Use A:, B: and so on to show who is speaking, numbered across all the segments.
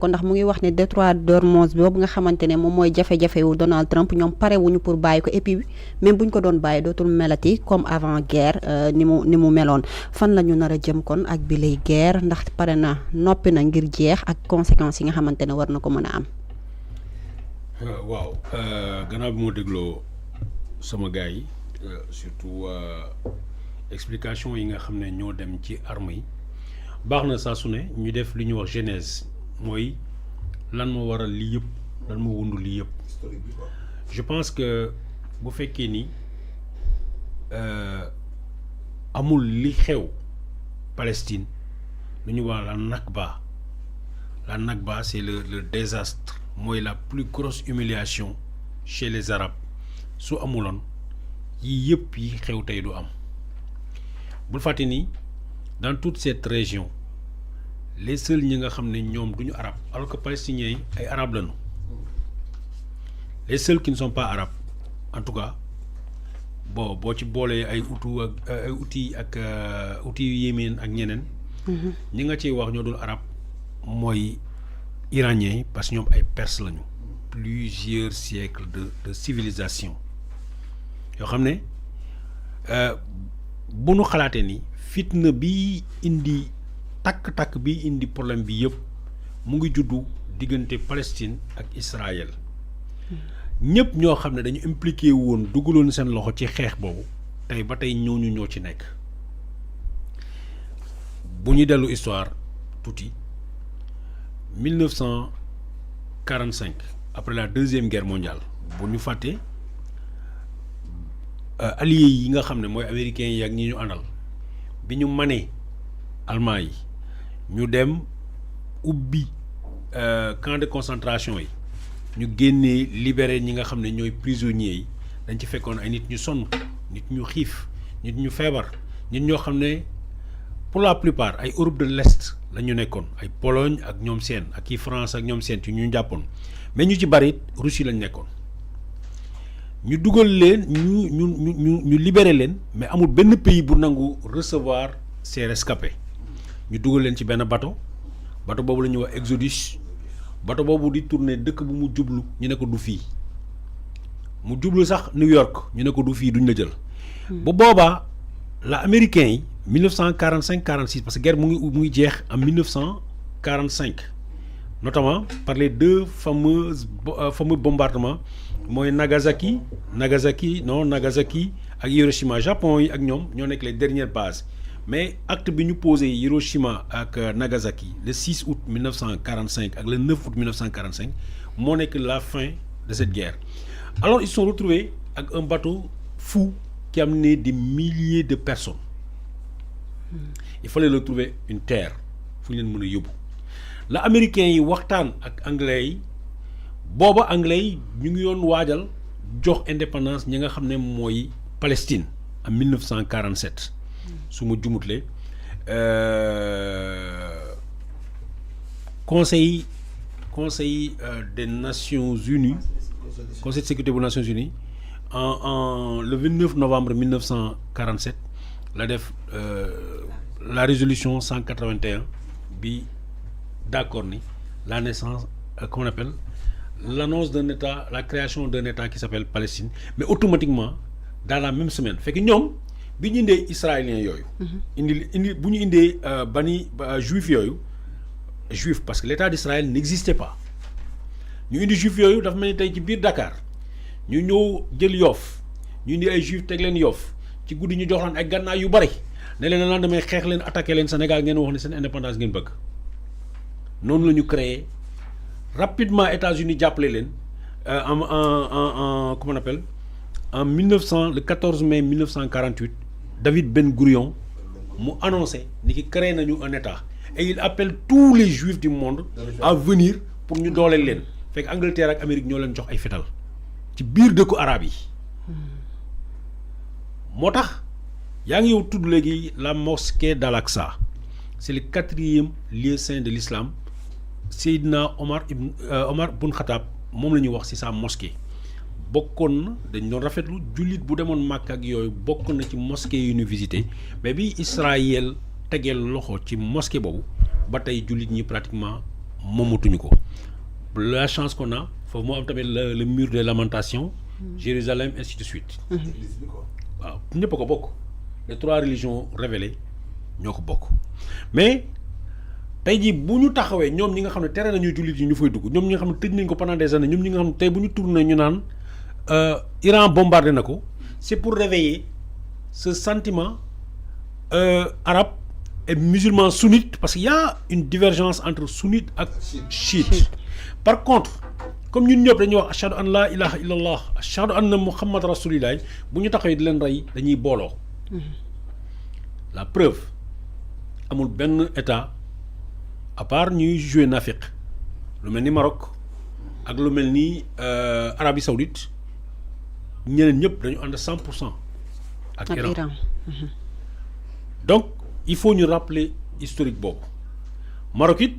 A: kon ndax mu ngi wax ne Détroit d'Ormuz boobu nga xamante ne moom mooy jafe-jafe wu Donald Trump ñoom pare wuñu pour bàyyi ko et puis même buñ ko doon bàyyi dootul melati comme avant guerre ni mu meloon fan la ñu nar a jëm kon ak bi lay guerre ndax pare na noppi na ngir jeex ak conséquences yi nga xamante ne war na ko mën a am.
B: waaw gannaaw bi moo dégloo sama gars yi surtout explication yi nga xam ne ñoo dem ci armes yi baax na saa su ne ñu def li ñuy wax genèse mooy lan moo waral lii yëpp lan moo wundu lii yëpp je pense que bu fekkee ni amul li xew Palestine lu ñu wax la Nakba c'est le désastre mooy la plus grosse humiliation chez les Arabes su amuloon yii yëpp yi xew tey du am bul fàtte ni dans toute cette région les seuls ñi nga xam ne ñoom duñu arab alors que palestiniens yi ay arabes lañu les seuls qui ne sont pas arabes en tout cas bon boo ci boolee ay outils yu yémeen ak ñeneen ñi nga ciy wax ñoo dul arab mooy iraniens yi parce que ñoom ay perses lañu plusieurs siècles de civilisation yoo xam ne bu nu xalaatee ni fitna bi indi takk-takk bi indi problème bi yëpp mu ngi juddu diggante Palestine ak Israël ñëpp ñoo xam ne dañu impliqué woon dugaloon seen loxo ci xeex boobu tey ba tey ñooñu ñoo ci nekk bu ñu dellu histoire tuuti 1945 après la deuxième guerre mondiale bu ñu fàtte alliés yi nga xam ne mooy américains yi ak ñi ñu àndal bi ñu manee allemand yi ñu dem ubbi camp de concentration yi ñu génnee libéré ñi nga xam ne ñooy prisonniers yi dañ ci fekkoon ay nit ñu sonn nit ñu xiif nit ñu feebar nit ñoo xam ne pour la plupart ay Europe de l'Est la ñu nekkoon ay Pologne ak ñoom seen ak i France ak ñoom seen ci ñu jàppoon mais ñu ci bari Russie lañ nekkoon ñu dugal leen ñu libéré leen mais amul benn pays bu nangu recevoir ces rescapés ñu dugal leen ci benn bateau boobu la ñuy wax Exodus bateau boobu di tourner dëkk bu mu jublu ñu ne ko du fii mu jublu sax New York ñu ne ko du fii duñ la jël. bu boobaa la américains yi 1945-46 parce que guerre mu ngi jeex en 1945 notamment par les deux fameux bombardements mooy Nagasaki ak Hiroshima Japon yi ak ñoom ñoo nekk les dernières bases mais acte bi ñu posé Hiroshima ak Nagasaki le 6 août 1945 ak le 9 août 1945 moo nekk la fin de cette guerre alors ils se sont retrouvés ak un bateau fou qui amenait des milliers de personnes il fallait leur trouver une terre fu ñu leen mën a yóbbu la américains yi waxtaan ak anglais yi booba anglais yi ñu ngi yoon waajal jox indépendance ñi nga xam ne mooy Palestine en 1947 su ma jumutlee conseil des Nations Unies conseil de sécurité des Nations Unies en le 29 novembre 1947 la def la résolution 181 bi d'accord ni la naissance qu'on appelle l'annonce d'un État, la création d'un État qui s'appelle Palestine, mais automatiquement dans la même semaine fait que ñoom bi ñu indee israéliens yooyu. indi bu ñu indee juif parce que l'État d'Israël n'existait pas ñu indi juif yooyu dafa mel ni tey ci biir Dakar ñu ñëw jël Yoff ñu indi ay juif teg leen Yoff ci guddi ñu jox leen ay gànnaay yu bari ne leen lan damay xeex leen attaqué leen Sénégal ngeen wax ne seen indépendance ngeen bëgg noonu la ñu créé. Rapidement États-Unis jàppale leen en comment on appelle en le 14 mai 1948 David Ben Gourion mu annoncé ni ki créé nañu un État et il appelle tous les juifs du monde à venir pour ñu dooleel leen fekk Angleterre ak Amérique ñoo leen jox ay fetal ci biir dëkku arabe yi moo tax yaa ngi yow tudd léegi la mosquée d'Al-Aqsa c'est le 4e lieu saint de l'islam Seydina Omar bun Khattab moom la ñuy wax ci sa mosquée bokkoon na dañ doon rafetlu jullit bu demoon Makka ak yooyu bokk na ci mosquée yu ñu visité mais bi Israël tegeel loxo ci mosquée boobu ba tey jullit ñi pratiquement moomatuñu ko. La chance qu'on a foofu moo am tamit le mur des lamentations. Jérusalem ainsi de suite. waaw ñëpp a ko bokk. les 3 religions révélées ñoo ko bokk mais tey jii bu ñu taxawee ñoom ñi nga xam ne tere nañu jullit yi ñu fay dugg ñoom ñi nga xam ne tëj nañ ko pendant des années ñoom ñi nga xam ne tey bu ñu tourné ñu naan Iran bombardé na ko c'est pour réveiller ce sentiment arabe et musulman sunnite parce qu'il y a une divergence entre sunnite ak chiite. Par contre comme ñun ñëpp dañuy wax ashhadu an la ilaha illallah ashhadu anna muhammad rasulillah bu ñu taxawee di leen rey dañuy booloo. La preuve amul benn état à part ñuy jouer nafiq lu mel ni Maroc ak lu mel ni Arabie Saoudite ñeneen ñëpp dañu ànd 100% ak Iran. Donc il faut ñu rappeler historique boobu Maroc it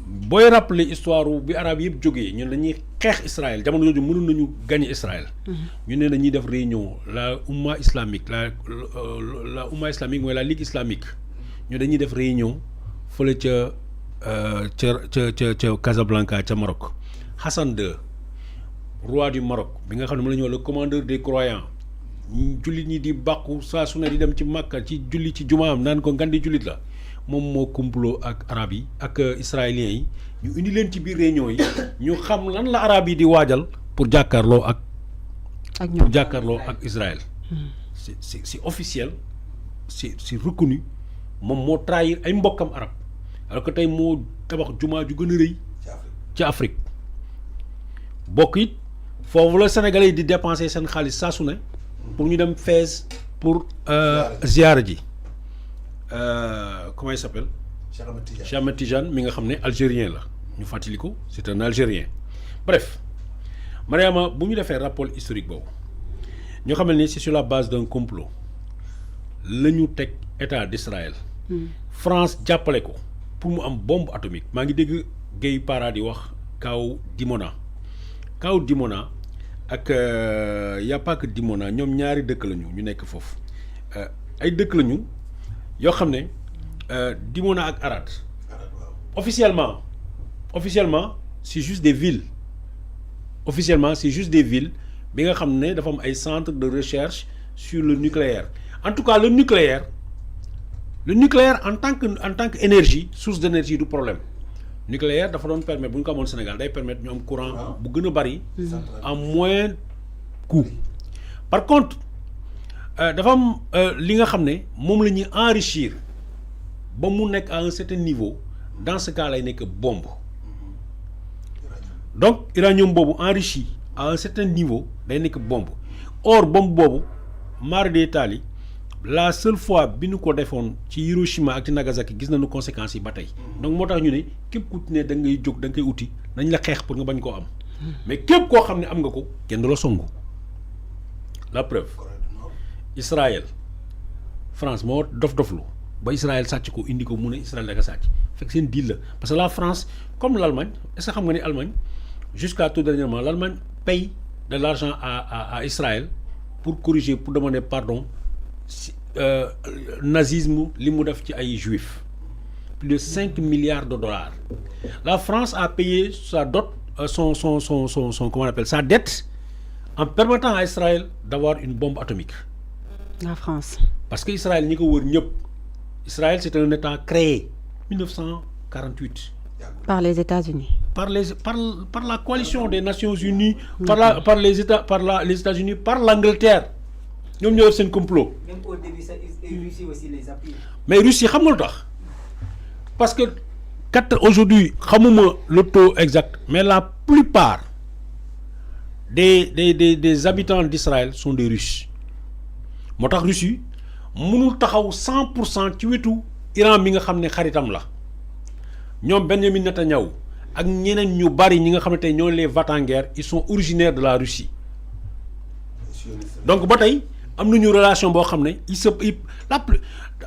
B: booy rappeler histoire bi arab yëpp jógee ñun dañuy xeex Israël jamono jooju mënoon nañu gagner Israël. ñu ne dañuy def réunion la umma islamique la umma islamique mooy la ligue islamique ñu dañuy def réunion fële ca Casablanca ca Maroc. Hassan II roi du Maroc bi nga xam ne moom la ñu wax le commandeur des croyants jullit ñi di bàqu saa su ne di dem ci Makka ci julli ci jumaam naan ko ngandi jullit la moom moo complot ak arab yi ak israéliens yi ñu indi leen ci biir réunion yi ñu xam lan la arab yi di waajal pour jàkkaarloo ak Israël. C'est officiel c'est reconnu moom moo trahir ay mbokkam arab alors que tey moo tabax jumaa ju gën a rëy ci Afrique bokk it foofu la Sénégalais yi di dépenser seen xaalis saa su ne pour ñu dem Fès pour ziyaara ji comment il s'appelle Cheikh Ahmed Tidiane mi nga xam ne algérien la ñu fàttali ko c'est un algérien bref Mariama bu ñu defee rapport historique boobu ñoo xam ne c'est sur la base d'un complot la ñu teg état d'Israël France jàppale ko pour mu am bombe atomique maa ngi dégg Guèye Para di wax kaw Dimona ak y a pas que Dimona ñoom ñaari dëkk lañu ñu nekk foofu ay dëkk lañu yoo xam ne Dimona ak Arad officiellement c'est juste des villes bi nga xam ne dafa am ay centres de recherche sur le nucléaire en tout cas le nucléaire en tant que énergie source d'énergie du problème nucléaire dafa doon permettre bu ñu ko amoon Sénégal day permettre ñu am courant bu gën a bari en moins coût par contre dafa am li nga xam ne moom la ñuy enrichir ba mu nekk à un certain niveau dans ce cas lay nekk bombe donc uranium boobu enrichi à un certain niveau day nekk bombe or bombe boobu mare d'Italie la seule fois bi ñu ko defoon ci Hiroshima ak ci Nagasaki gis nañu conséquences yi ba tey donc moo tax ñu ne képp ku ne da ngay jóg da nga koy uti nañ la xeex pour nga bañ koo am mais képp koo xam ne am nga ko kenn du la songu la preuve Israël France moo dof-doflu ba Israël sàcc ko indi ko mu ne Israël da nga sàcc fekk seen deal la parce que la France comme l'Allemagne est-ce que xam nga ni Allemagne jusqu'à tout dernièrement l'Allemagne paye de l'argent à Israël pour corriger pour demander pardon nazisme li mu def ci ay juifs plus de 5 milliards de dollars la France a payé sa dot son comment on appelle sa dette en permettant à Israël d'avoir une bombe atomique.
A: La France. Parce
B: que Israël ñi ko wër ñëpp Israël c'est un État créé 1948.
A: Par les États-Unis.
B: Par la coalition des Nations Unies, par les États-Unis, par l'Angleterre. ñoom ñoo def seen complot.
C: Même au début, Russie aussi les appuie.
B: Mais Russie xam nga lu tax parce que aujourd'hui xamuma le taux exact mais la plupart des habitants d'Israël sont des Russes moo tax Russie mënul taxaw 100% ci wetu Iran mi nga xam ne xaritam la ñoom Benjamin Netanyahu ak ñeneen ñu bari ñi nga xam ne tey ñoo les va-t-en-guerre ils sont originaires de la Russie donc ba tey am nañu relation boo xam ne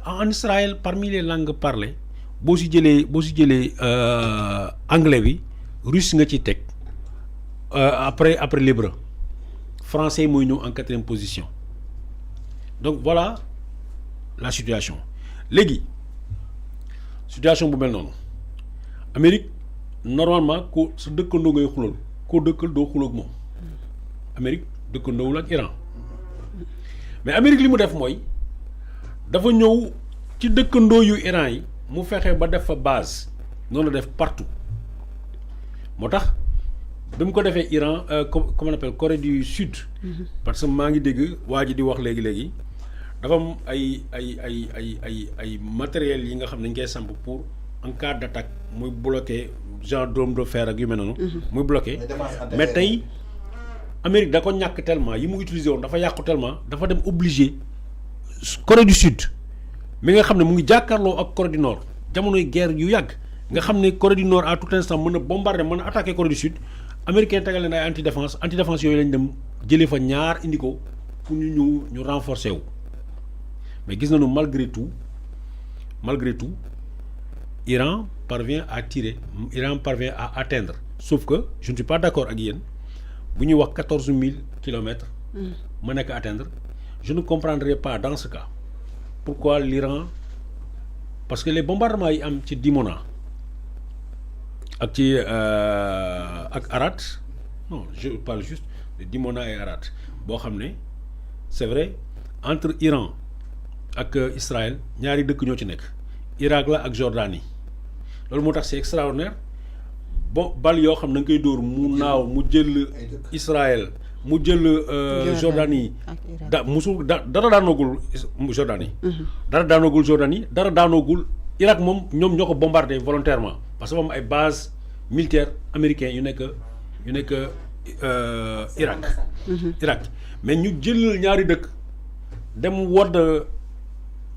B: en Israël parmi les langues parlées boo si jëlee anglais bi russe nga ci teg après l'hébreu français mooy ñëw en 4e position donc voilà la situation léegi situation bu mel noonu Amérique normalement ko sa dëkkandoo ngay xulal koo dëkkal doo xuloo ak moom Amérique dëkkandoowul ak Iran mais Amérique li mu def mooy dafa ñëw ci dëkkandoo yu Iran yi mu fexe ba def fa base noonu la def partout moo tax bi mu ko defee Iran comment on appelle Corée du Sud. parce que maa ngi dégg waa ji di wax léegi dafa am ay matériels yi nga xam ne dañ koy samp pour en cas d'attaque muy bloqué genre dôme de fer ak yu mel noonu. muy bloqué mais tey Amérique da ko ñàkk tellement yi mu utilisé woon dafa yàqu tellement dafa dem obligé Corée du Sud mi nga xam ne mu ngi jàkkaarloo ak Corée du Nord jamonoy guerre yu yàgg nga xam ne Corée du Nord à tout instant mën a bombarder mën a attaquer Corée du Sud américain tegal leen ay anti-défense yooyu lañ dem jëlee fa ñaar indi ko pour ñu renforcer wu mais gis nañu malgré tout Iran parvient à atteindre sauf que je ne suis pas d'accord ak yéen bu ñuy wax 14 000 kilomètres ma nekk atteindre je ne comprendrai pas dans ce cas pourquoi l'Iran parce que les bombardements yi am ci Dimona ak ci ak Arad non je parle juste de Dimona et Arad boo xam ne c'est vrai entre Iran ak Israël ñaari dëkk ñoo ci nekk Irak la ak Jordanie loolu moo tax c'est extraordinaire bon bal yoo xam ne da nga koy dóor mu naaw mu jël Israël mu jël Jordanie dara daanoogul Jordanie dara daanoogul Irak moom ñoom ñoo ko bombardé volontairement parce que moom ay base militaire américain yu nekk Irak mais ñu jël ñaari dëkk dem wodd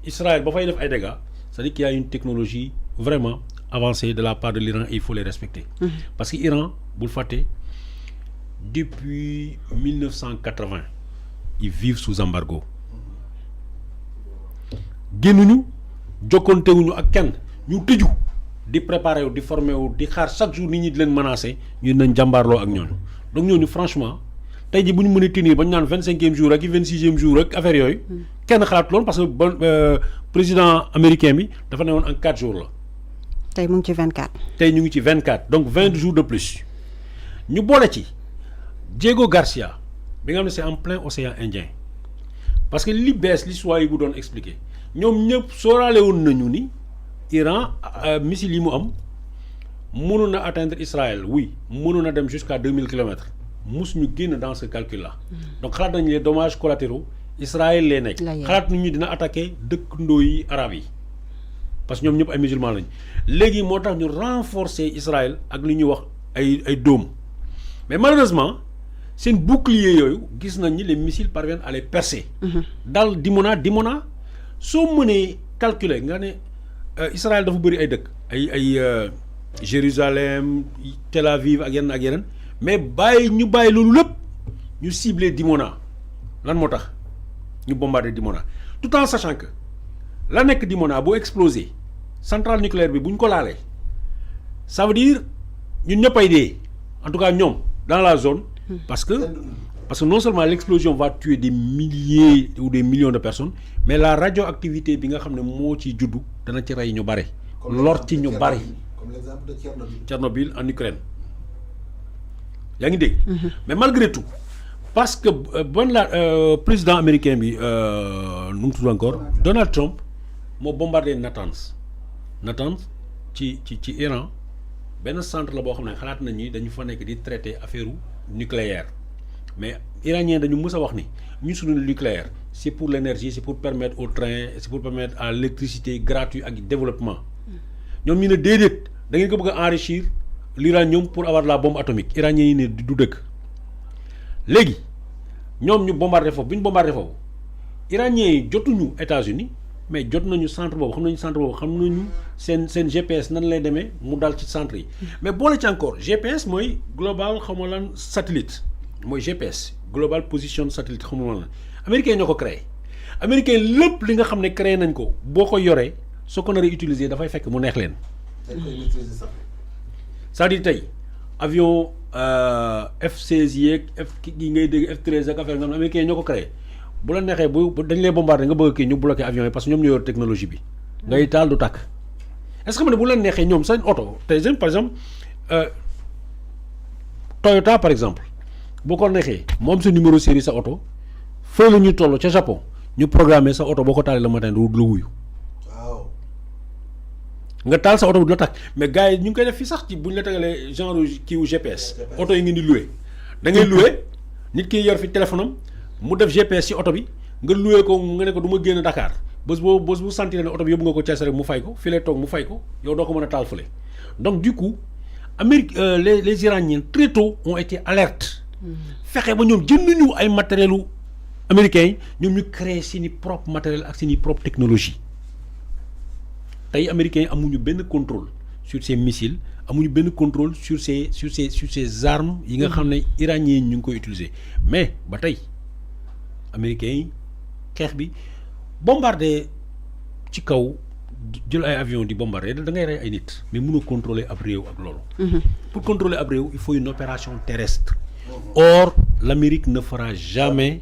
B: Israël ba fay def ay dégâts c'est-à-dire qu'il y a une technologie vraiment avancée de la part de l'Iran et il faut les respecter parce que Iran bul fàtte depuis 1980 ils vivent sous embargo génnuñu jokkontewuñu ak kenn ñu tëju di préparer wu di former wu di xaar chaque jour nit ñi di leen menacer ñu nañ jàmbaarloo ak ñooñu donc ñooñu franchement tey ji bu ñu mënee tenir ba ñu naan 25e jour ak 26e jour ak affaire yooyu kenn xalaat loolu parce que président américain bi dafa ne woon en 4 jours la.
A: tey mu ngi ci 24.
B: tey ñu ngi ci 24 donc 20 jours de plus ñu boole ci Diego Garcia bi nga xam ne c'est en plein océan Indien parce que li bees l'histoire yi bu doon expliquer ñoom ñëpp sóoraale woon nañu ni Iran missile yi mu am mënoon na atteindre Israël oui mënoon na dem jusqu'à 2000 kilomètres musuñu génn dans ce calcul là donc xalaat nañu les dommages collatéraux Israël lay nekk xalaat nañu dina attaquer dëkkandoo yi arab yi parce que ñoom ñëpp ay musulmans lañ léegi moo tax ñu renforcer Israël ak li ñuy wax ay dômes mais malheureusement seen bouclier yooyu gis nañ ni les missiles parviennent à les percer dal Dimona soo mënee calculer nga ne Israël dafa bëri ay dëkk ay Jérusalem Tel Aviv ak yeneen mais ñu bàyyi loolu lépp ñu cibler Dimona lan moo tax ñu bombarder Dimona tout en sachant que la nekk Dimona boo explosé centrale nucléaire bi bu ñu ko laalee ça veut dire ñun ñëppay dee en tout cas ñoom dans la zone parce que non seulement l'explosion va tuer des milliers ou des millions de personnes mais la radioactivité bi nga xam ne moo ci juddu dana ci rey ñu bare lor ci ñu bare
D: comme l'exemple de
B: Tchernobyl en Ukraine yaa ngi dégg mais malgré tout parce que président américain bi nu mu tudd encore Donald Trump moo bombardé Natanz ci Iran benn centre la boo xam ne xalaat nañ ni dañu fa nekk di traiter affaire nucléaire mais iranien dañu mës a wax ni ñu suñu nucléaire c'est pour l'énergie c'est pour permettre au train c'est pour permettre à l'électricité gratuite ak développement ñoom ñu ne déedéet da ngeen ko bëgg a enrichir l'uranium pour avoir la bombe atomique iranien yi ne du dëkk léegi ñoom ñu bombardé foofu bu ñu bombardé foofu iraniens yi jotuñu États-Unis mais jot nañu centre boobu xam nañu seen GPS nan lay demee mu dal ci centre yi mais boole ci encore GPS mooy global xaw ma lan satellite mooy GPS global position satellite xaw ma lan américain ñoo ko créé américain lépp li nga xam ne créé nañ ko boo ko yoree soo ko naree utiliser dafay fekk mu neex leen. c'est-à-dire tey avion F-16 yeeg yi ngay dégg F-13 ak affaire nga xam ne américain ñoo ko créé bu la neexee bu dañ lay bombarder nga bëgg kii ñu bloqué avion yi parce que ñoom ñoo yor technologie bi ngay taal du tàkk est-ce que xam ne bu leen neexee ñoom seen oto te par exemple Toyota par exemple boo ko neexee moom sa numéro série sa oto fële la ñuy toll ca Japon ñu programmé sa oto boo ko taalee le matin du la wuyu.
D: waaw.
B: nga taal sa oto du la takk mais gars yi ñu ngi koy def fii sax ci bu ñu la tegalee genre kiiwu GPS. oto yi ngeen di loué. da ngay loué nit ki yor fi téléphone am mu def GPS ci oto bi nga loué ko nga ne ko du ma génn Dakar bés bu sentir ne oto bi yóbbu nga ko Thiès rek mu fay ko fii lay toog mu fay ko yow doo ko mën a taal fële donc du coup Amérique les Iraniens très tôt ont été alertes. fexe ba ñoom jënd ñu ay matérielu américains yi ñoom ñu créé seeni propre matériel ak seeni propre technologie tey américains yi amuñu benn contrôle sur ces missiles amuñu benn contrôle sur ces armes yi nga xam ne iraniens yi ñu ngi koy utiliser mais ba tey américains yi xeex bi bombardé ci kaw jël ay avion di bombarder da ngay rey ay nit mais mënoo contrôler ab réew ak loolu. pour contrôler ab réew il faut une opération terrestre. Or l'Amérique ne fera jamais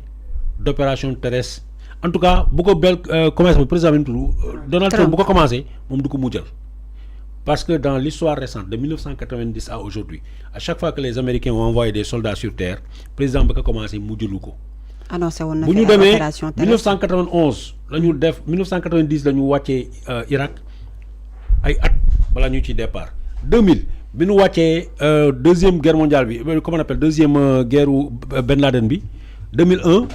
B: d'opération terrestre en tout cas bu ko commencé président Donald Trump bu ko commencé moom du ko mujjal parce que dans l'histoire récente de 1990 à aujourd'hui à chaque fois que les Américains ont envoyé des soldats sur terre président ba ko commencé mujjalu ko.
A: annoncé woon na
B: bu ñu
A: fi ay
B: demee
A: opération terrestre
B: 1991 la ñu def 1990 la ñu wàccee Irak ay at balaa ñu ci départ 2000 bi ñu wàccee deuxième guerre mondiale bi comment on appelle deuxième guerre Ben Laden bi 2001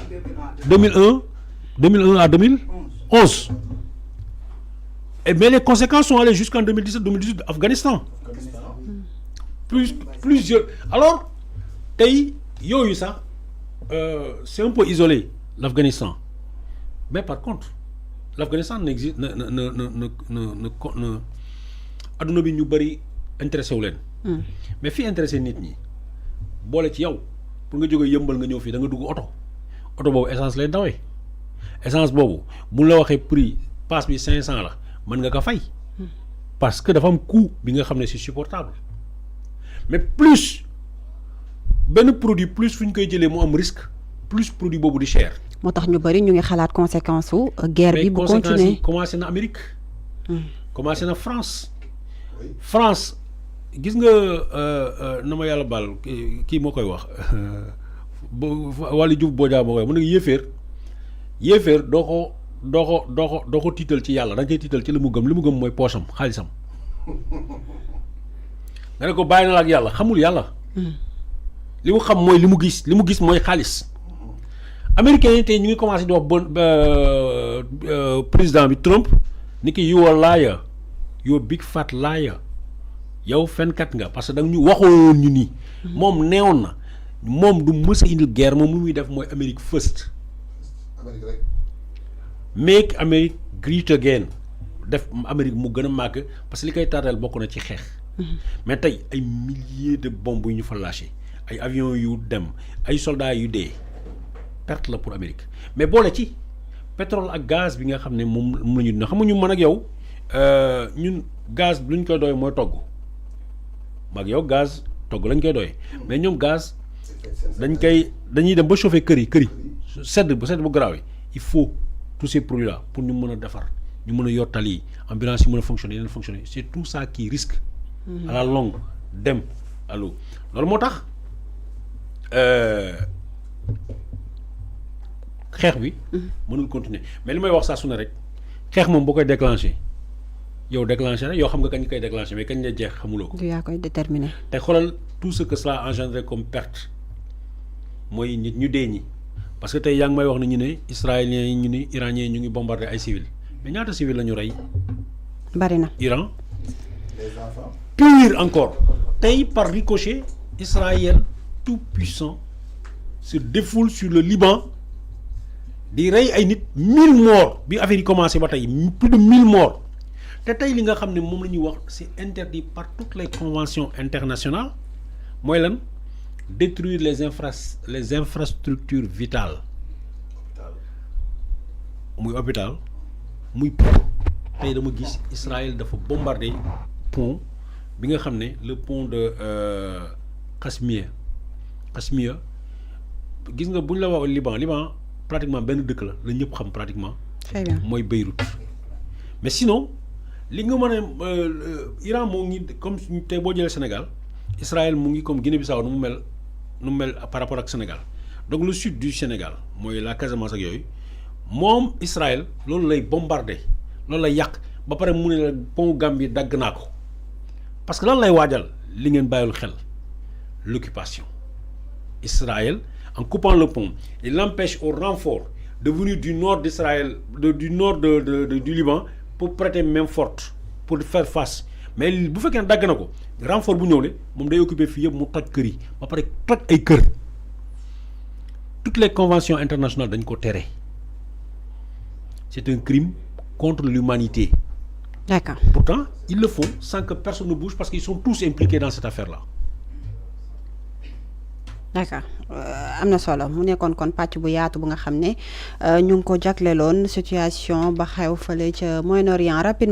B: à 2011 mais les conséquences sont allées jusqu'en 2017 Afghanistan plusieurs alors tey yooyu sax c'est un peu isolé l'Afghanistan mais par contre l'Afghanistan n'existe adduna bi ñu bëri intéressé wu leen mais fii intéressé nit ñi boole ci yow pour nga jógee yëmbal nga ñëw fii da nga dugg oto boobu essence lay dawee essence boobu bu la waxee prix passe bi 500 la mën nga ko fay parce que dafa am coût bi nga xam ne c'est supportable mais plus benn produit plus fu ñu koy jëlee mu am risque plus produit boobu di cher.
A: moo tax ñu bëri ñu ngi xalaat conséquence su guerre bi bu
B: mais conséquences
A: continuer
B: yi commencé na Amérique. commencé na France. France gis nga na ma yàlla baal kii moo koy wax wàllu Diouf Bodian moo koy wax mu ne yéeféer doo ko tiital ci yàlla da nga koy tiital ci li mu gëm mooy poosam xaalisam nga ne ko bàyyi na la ak yàlla xamul yàlla. li mu xam mooy li mu gis mooy xaalis. américains yi tey ñu ngi commencé di wax président bi Trump ni ki you a liar you a big fat liar yow fenkat nga parce que da nga ñu waxoon ñu nii. moom neewoon na moom du mës a indil guerre moom lu muy def mooy Amérique first.
D: Amérique rek.
B: make America great again def Amérique mu gën a màgg parce que li koy tardeel bokk na ci xeex. mais tey ay milliers de bombes yu ñu fa lâché ay avions yu dem ay soldats yu dee perte la pour Amérique mais boole ci pétrole ak gaz bi nga xam ne moom la ñu dina xamuñu mën ak yow ñun gaz luñ koy doy mooy togg mag yow gaz togg lañ koy doy mais ñoom gaz dañuy dem ba chauffer kër yi sedd bu garaaw yi il faut tous ces produits là pour ñu mën a defar ñu mën a yor tali yi ambulance yi mën a fonctionner yeneen fonctionner c'est tout ça qui risque à la longue dem allo loolu moo tax xeex bi mënul continuer mais li may wax saa su ne rek xeex moom boo koy déclencher yow déclencher rek yow xam nga kañ koy déclencher mais kañ la jeex xamuloo ko.
A: du yaa koy déterminer.
B: te xoolal tout ce que cela a engendré comme perte mooy nit ñu dee ñi parce que tey yaa ngi may wax ne ñu ne israéliens yi ñu ni iraniens yi ñu ngi bombarder ay civils mais ñaata civils la ñu rey.
A: bari na
B: Iran.
D: Les enfants.
B: Pire encore tey par ricochet Israël tout puissant se défoule sur le Liban di rey ay nit 1000 morts bi affaire yi commencé ba tey plus de 1000 morts te tey li nga xam ne moom la ñuy wax c'est interdit par toutes les conventions internationales mooy lan détruire les infrastructures vitales muy hôpital muy pont tey dama gis Israël dafa bombarder pont bi nga xam ne le pont de Kasmia gis nga bu ñu la wax Liban pratiquement benn dëkk la ñëpp xam pratiquement.
A: très bien
B: mooy Beyrouth mais sinon li nga mën a Iran moo ngi comme tey boo jëlee Sénégal Israël mu ngi comme Guinée-Bissau nu mu mel par rapport ak Sénégal donc le sud du Sénégal mooy la Casamance ak yooyu moom Israël loolu lay bombardé loolu lay yàq ba pare mu ne la pont Gambie dagg naa ko parce que lan lay waajal li ngeen bàyyil xel l'occupation. Israël en coupant le pont il empêche au renfort de venir du nord d'Israël du nord du Liban pour prêter main forte pour faire face mais bu fekkee ne dagg na ko renfort bu ñëw ne moom day occuper fii yëpp mu toj kër yi ba pare toj ay kër toutes les conventions internationales dañ ko tere c'est un crime contre l'humanité.
A: D'accord.
B: Pourtant ils le font sans que personne ne bouge parce qu'ils sont tous impliqués dans cette affaire-là.
A: D'accord am na solo mu nekkoon kon pàcc bu yaatu bu nga xam ne ñu ngi ko jagleeloon situation ba xew fële ca Moyen-Orient rapidement.